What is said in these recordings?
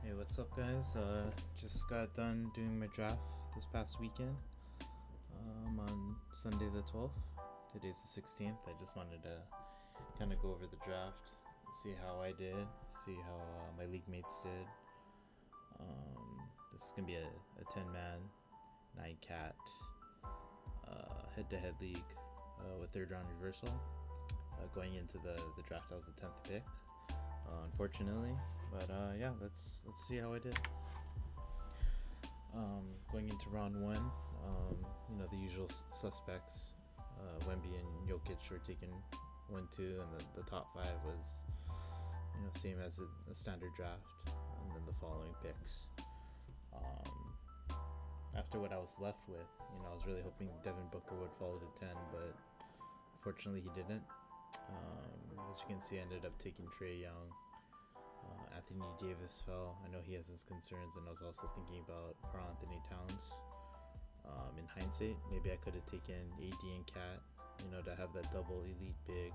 Hey, what's up, guys? Just got done doing my draft this past weekend. On Sunday the 12th. Today's the 16th. I just wanted to kind of go over the draft, see how I did, see how my league mates did. This is gonna be a 10-man, 9-cat head-to-head league with third round reversal. Going into the draft, I was the 10th pick, unfortunately. But yeah, let's see how I did. Going into round one, the usual suspects, Wemby and Jokic were taken 1-2, and the top five was, same as a standard draft, and then the following picks. After what I was left with, I was really hoping Devin Booker would fall to 10, but unfortunately he didn't. As you can see, I ended up taking Trae Young. Anthony Davis fell. I know he has his concerns, and I was also thinking about Karl Anthony Towns. In hindsight, maybe I could have taken AD and Cat, to have that double elite big,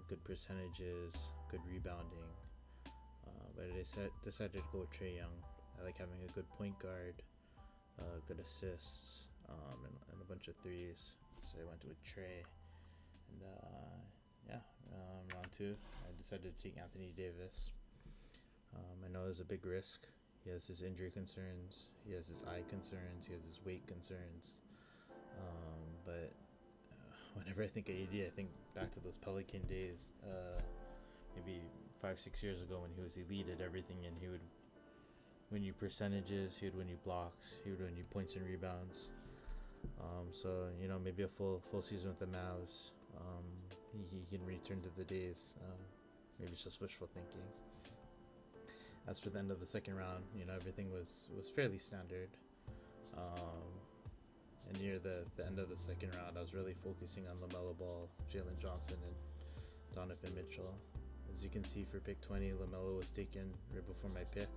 good percentages, good rebounding. But I decided to go with Trae Young. I like having a good point guard, good assists, and a bunch of threes. So I went with Trae. And round two, I decided to take Anthony Davis. I know it was a big risk. He has his injury concerns, he has his eye concerns, he has his weight concerns. But whenever I think of AD, I think back to those Pelican days, maybe 5-6 years ago, when he was elite at everything, and he would win you percentages, he would win you blocks, he would win you points and rebounds. So maybe a full season with the Mavs, he can return to the days. Maybe it's just wishful thinking. As for the end of the second round, everything was fairly standard. And near the end of the second round, I was really focusing on LaMelo Ball, Jalen Johnson, and Donovan Mitchell. As you can see, for pick 20, LaMelo was taken right before my pick.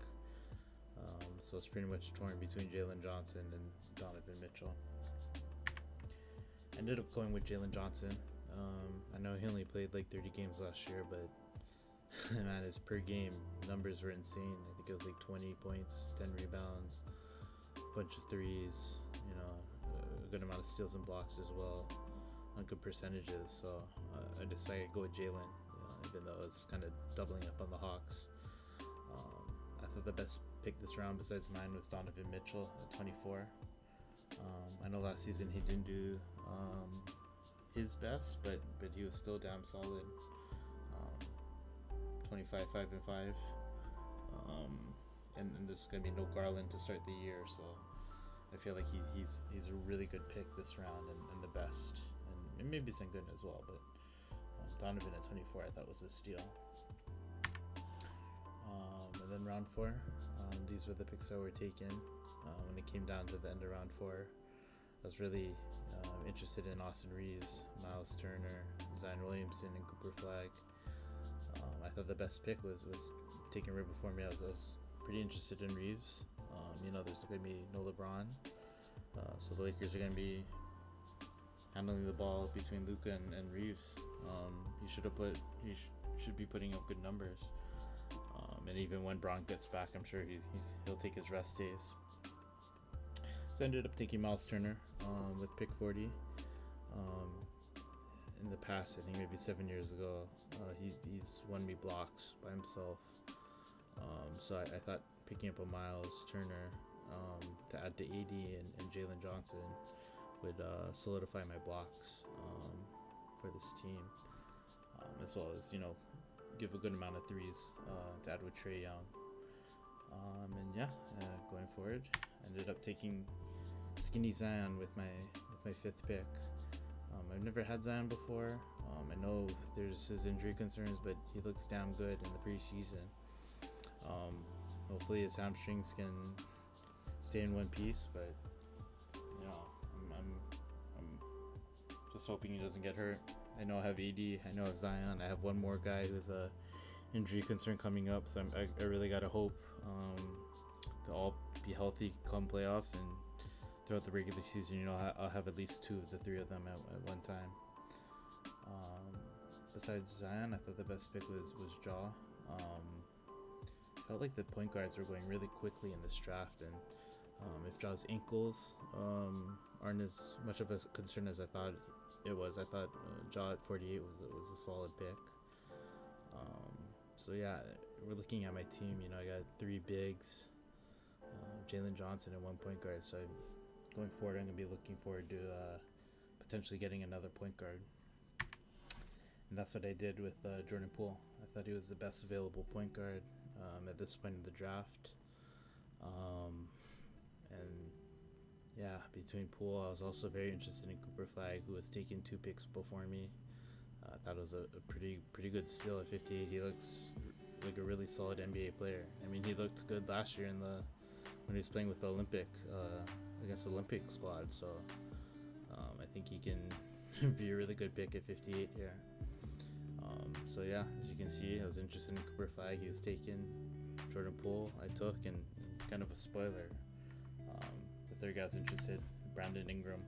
So it's pretty much torn between Jalen Johnson and Donovan Mitchell. Ended up going with Jalen Johnson. I know he only played like 30 games last year, but man, his per game numbers were insane. I think it was like 20 points, 10 rebounds, a bunch of threes, a good amount of steals and blocks as well, on good percentages. So I decided to go with Jalen, even though I was kind of doubling up on the Hawks. I thought the best pick this round besides mine was Donovan Mitchell at 24. I know last season he didn't do his best, but he was still damn solid. 25, 5-5. And there's gonna be no Garland to start the year, so I feel like he's a really good pick this round, and the best, and maybe Sengun as well. But Donovan at 24, I thought was a steal. And then round four, these were the picks that were taken. When it came down to the end of round four, I was really interested in Austin Reeves, Miles Turner, Zion Williamson, and Cooper Flag. I thought the best pick was taken right before me. I was pretty interested in Reeves. There's going to be no LeBron, so the Lakers are going to be handling the ball between Luka and Reeves. He should be putting up good numbers. And even when Bron gets back, I'm sure he'll take his rest days. So I ended up taking Miles Turner with pick 40. In the past, I think maybe 7 years ago, he's won me blocks by himself. So I thought picking up a Miles Turner to add to AD and Jalen Johnson would solidify my blocks for this team, as well as give a good amount of threes to add with Trae Young. Going forward, ended up taking Skinny Zion with my fifth pick. I've never had Zion before. I know there's his injury concerns, but he looks damn good in the preseason. Hopefully his hamstrings can stay in one piece, but I'm just hoping he doesn't get hurt. I know I have AD, I know I have Zion, I have one more guy who's a injury concern coming up, so I really gotta hope they'll all be healthy come playoffs, and throughout the regular season, I'll have at least two of the three of them at one time. Besides Zion, I thought the best pick was Ja. felt like the point guards were going really quickly in this draft, and if Jaw's ankles aren't as much of a concern as I thought it was, I thought Jaw at 48 was a solid pick. So yeah, we're looking at my team. I got 3 bigs, Jalen Johnson, and 1 point guard. So going forward, I'm gonna be looking forward to potentially getting another point guard. And that's what I did with Jordan Poole. I thought he was the best available point guard at this point in the draft. And yeah, between Poole, I was also very interested in Cooper Flagg, who was taken 2 picks before me. I thought it was a pretty good steal at 58. He looks like a really solid NBA player. I mean, he looked good last year when he was playing with the against the Olympic squad. So I think he can be a really good pick at 58 here. So yeah, as you can see, I was interested in Cooper Flagg. He was taken. Jordan Poole I took, and kind of a spoiler, the third guy I was interested, Brandon Ingram.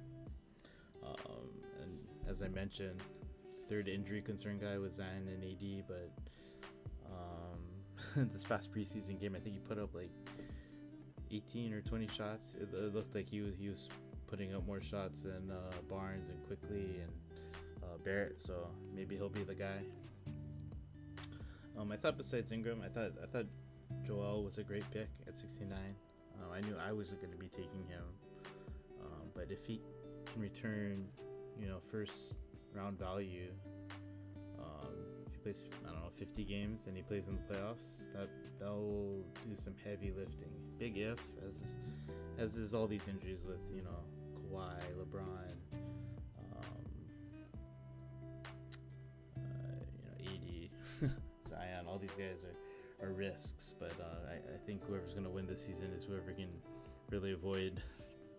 And as I mentioned, third injury concern guy was Zion and AD, but this past preseason game, I think he put up like 18 or 20 shots. It looked like he was putting up more shots than Barnes and Quickly and Barrett, so maybe he'll be the guy. I thought besides Ingram, I thought Joel was a great pick at 69. I knew I wasn't going to be taking him, but if he can return, first round value, if he plays, 50 games and he plays in the playoffs, that'll do some heavy lifting. Big if, as is all these injuries with Kawhi, LeBron, AD, Zion. All these guys are risks, but I think whoever's going to win this season is whoever can really avoid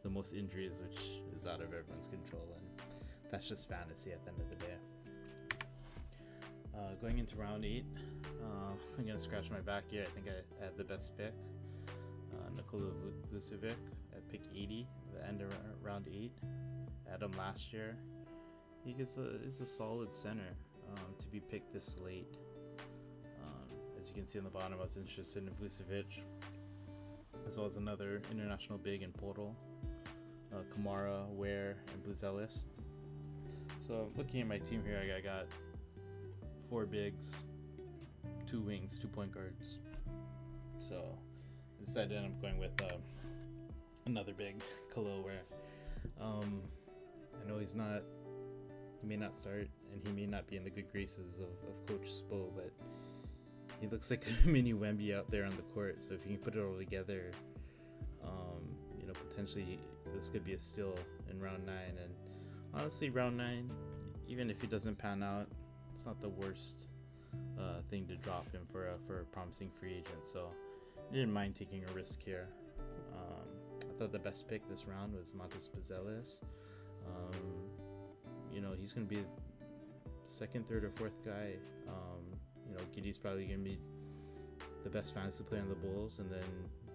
the most injuries, which is out of everyone's control, and that's just fantasy at the end of the day. Going into round 8, I'm going to scratch my back here. I think I had the best pick, Nikola Vucevic at pick 80, the end of round 8. I had him last year. He is a solid center to be picked this late. As you can see on the bottom, I was interested in Vucevic, as well as another international big in Portal, Kamara, Ware, and Buzelis. So looking at my team here, I got 4 bigs, 2 wings, 2 point guards. So I decided I'm going with another big, Khalil Ware. I know he may not start, and he may not be in the good graces of Coach Spo, but he looks like a mini Wemby out there on the court. So if you can put it all together, potentially this could be a steal in round 9. And honestly, round 9, even if he doesn't pan out, it's not the worst thing to drop him for a promising free agent. So I didn't mind taking a risk here. I thought the best pick this round was Montes Buzelis. He's going to be second, third, or fourth guy. Giddey's probably going to be the best fantasy player on the Bulls, and then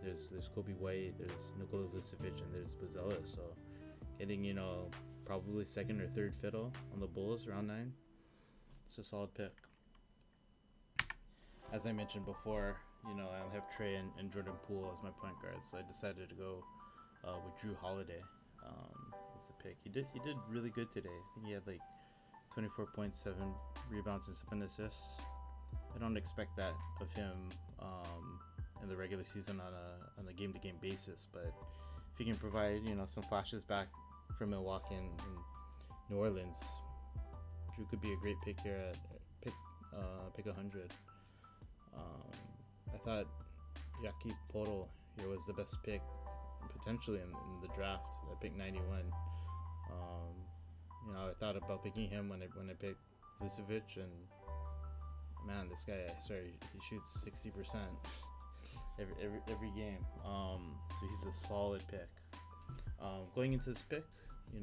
there's Kobe White, there's Nikola Vucevic, and there's Buzelis. So getting probably second or third fiddle on the Bulls round 9, it's a solid pick. As I mentioned before, I'll have Trey and Jordan Poole as my point guards, so I decided to go with Jrue Holiday as a pick. He did really good today. I think he had like 24 points, 7 rebounds, and 7 assists. I don't expect that of him in the regular season on a game-to-game basis, but if he can provide some flashes back from Milwaukee and New Orleans, Jrue could be a great pick here at pick 100. I thought Jakob Poeltl here was the best pick potentially in the draft at pick 91. I thought about picking him when I picked Vucevic, and man, this guy, he shoots 60% every game. So he's a solid pick. Going into this pick, I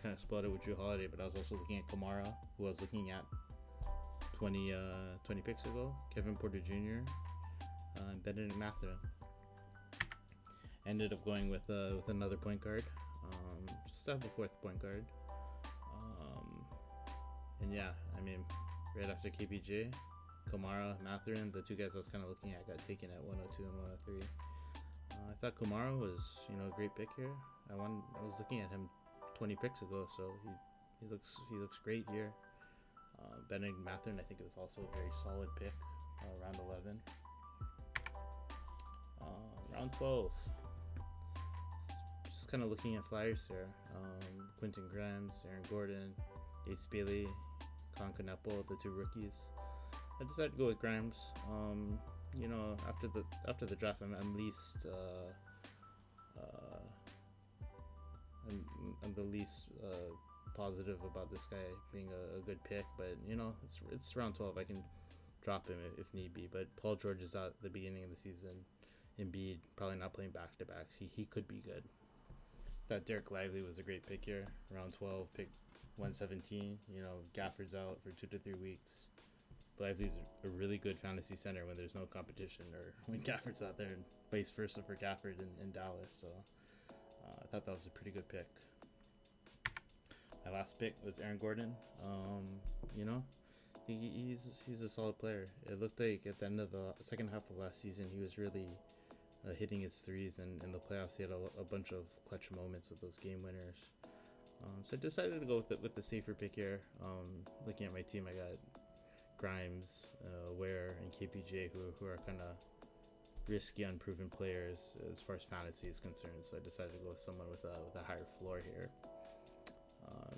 kind of split it with Jrue Holiday, but I was also looking at Kamara, who I was looking at 20 picks ago, Kevin Porter Jr., and Benedict Mathurin. Ended up going with another point guard, just to have a 4th point guard. And yeah, I mean, right after KPJ, Kamara, Matherin, the two guys I was kind of looking at, got taken at 102 and 103. I thought Kamara was, a great pick here. I was looking at him 20 picks ago, so he looks great here. Benedict Matherin, I think it was also a very solid pick. Round 11. Round 12. Just kind of looking at flyers here. Quentin Grimes, Aaron Gordon, Yates Bailey, Con Kneppel, the two rookies. I decided to go with Grimes. After the draft, I'm least I'm the least positive about this guy being a good pick, but it's round 12. I can drop him if need be. But Paul George is out at the beginning of the season. Embiid probably not playing back to backs. He could be good. Thought Derek Lively was a great pick here. Round 12, pick 117. Gafford's out for 2 to 3 weeks. Lively's a really good fantasy center when there's no competition, or when Gafford's out there, and vice versa for Gafford in Dallas. So I thought that was a pretty good pick. My last pick was Aaron Gordon. He's a solid player. It looked like at the end of the second half of last season, he was really hitting his threes, and in the playoffs he had a bunch of clutch moments with those game winners. So I decided to go with the safer pick here. Looking at my team, I got Grimes, Ware, and KPJ, who are kind of risky, unproven players as far as fantasy is concerned. So I decided to go with someone with a higher floor here.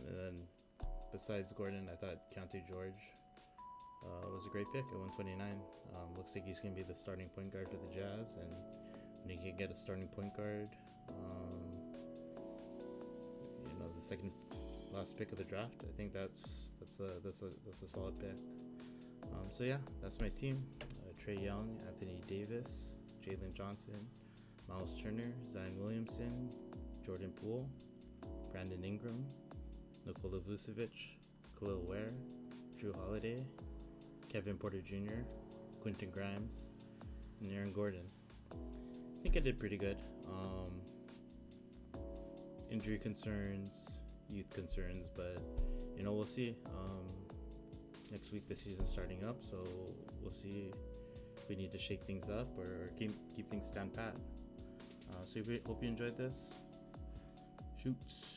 And then besides Gordon, I thought Keontae George was a great pick at 129. Looks like he's going to be the starting point guard for the Jazz, and when you can get a starting point guard, the second last pick of the draft, I think that's a solid pick. So yeah, that's my team. Trae Young, Anthony Davis, Jalen Johnson, Miles Turner, Zion Williamson, Jordan Poole, Brandon Ingram, Nikola Vucevic, Khalil Ware, Drew Holiday, Kevin Porter Jr., Quentin Grimes, and Aaron Gordon. I think I did pretty good. Injury concerns, youth concerns, but we'll see. Next week the season's starting up, so we'll see if we need to shake things up or keep things stand pat. So we hope you enjoyed this. Shoots.